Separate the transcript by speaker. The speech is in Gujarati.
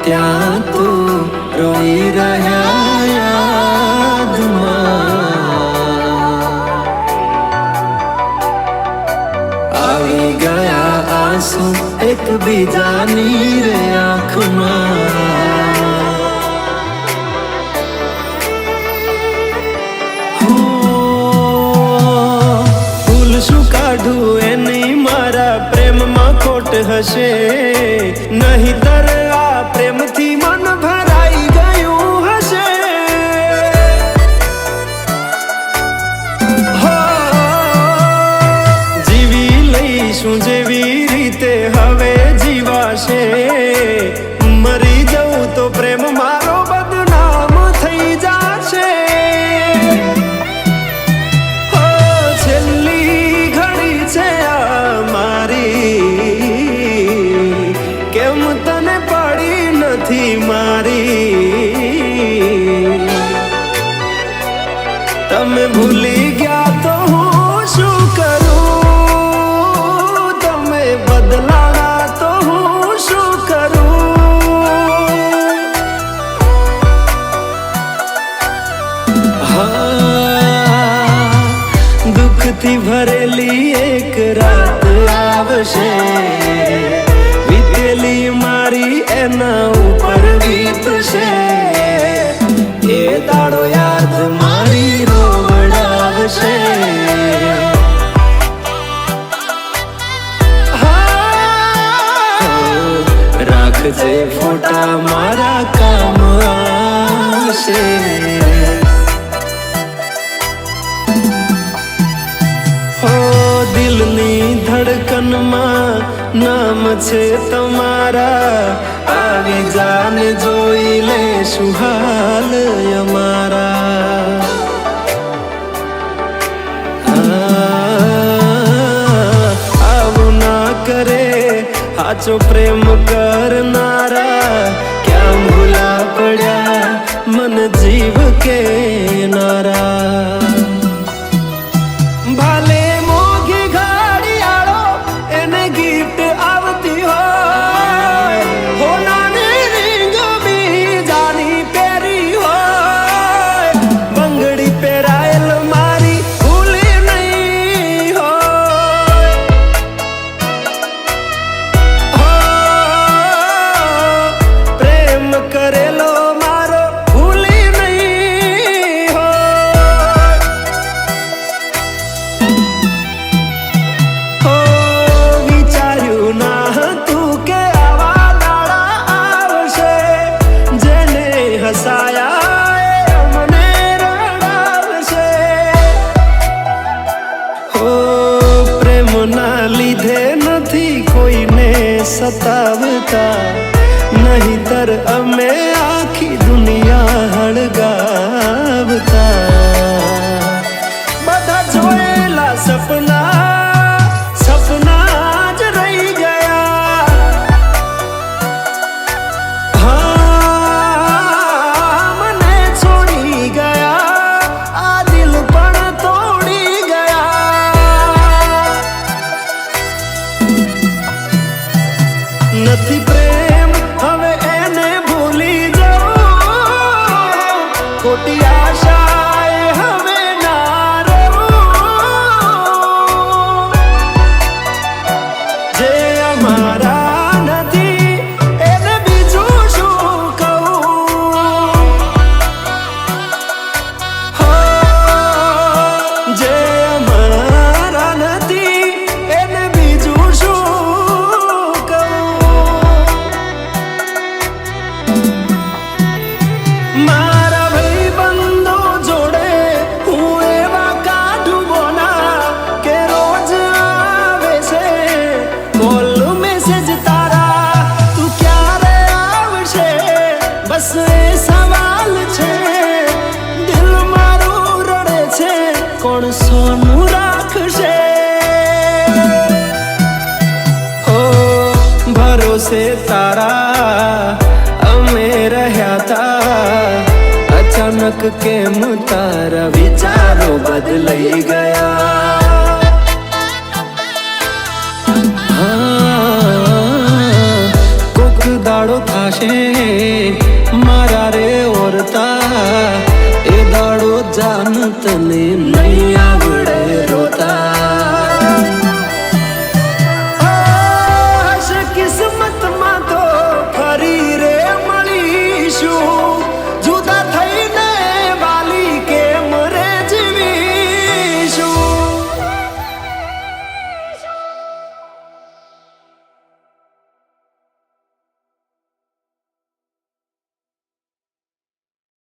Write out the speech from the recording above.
Speaker 1: ત્યાં તું રોઈ રહ્યા યાદમાં આવી ગયા આંસુ એકબીજાની રે આંખમાં ભૂલ શું કાઢું એની મારા પ્રેમમાં ખોટ હશે નહીતર આ પ્રેમથી મન ભરાઈ ગયું હશે હો જીવી લઈશું જેવી રીતે હવે જીવાશે મરી જવું તો પ્રેમ મારો બદનામ થઈ જશે હો છેલ્લી ઘડી છે આ મારી કેમ તને પડી નથી મારી તમે ભૂલી ગયા તો હું શું કરું તમે બદલાયા તો હું શું કરું હા દુઃખથી ભરેલી એક રાત આવશે વીતેલી મારી એના ઉપર વીતશે એ દાડો યાદ મારી રોવડાવશે રાખજે ફોટા મારા કામ આવશે દિલની ધડકનમાં નામ છે તમારા આવી જાને જોઈ લે સુહાલ અમારા આવું ના કરે સાચો પ્રેમ કરનારા ક્યાં ભૂલા પડ્યા મન જીવ કે નારા ભાલે મોઘી ઘડિયાળો એને ગિફ્ટ આવતી હોય હોનાની રીંગ બીજાની પહેરી હોય બંગડી પહેરાયેલ મારી ભૂલી નહીં હોય પ્રેમ કરેલો મારો ભૂલી નહીં હોય વિચાર્યું ના હતું કે આવા દાડા આવશે જેને હસાયા એ અમને રડાવશે હો પ્રેમના લીધે નથી કોઈને સતાવતા નહીતર અમે આખી દુનિયા હળગાવતા બધા જોયેલા સપના જ રહી ગયા હા મને છોડી ગયા આ દિલ પણ તોડી ગયા નથી પ્રેમ હવે એને ભૂલી જાઉં ખોટી આશાએ હવે ના રહું જે અમારા નથી એને બીજું શું કહું હો જે અમારા નથી એને બીજું શું મારા ભાઈબંધો જોડે હું એવા કાઢું બોના કે રોજ આવે છે કોલ મેસેજ તારા તું ક્યારે આવશે બસ એ સવાલ છે દિલ મારું રડે છે કોણ સોનું રાખશે ઓ ભરોસે તારા અમે રહ્યા તા અચાનક કેમ તારા વિચારો બદલાઈ ગયા કોક દાડો થાશે મારા રે ઓરતા, એ દાડો જાન તને નહીં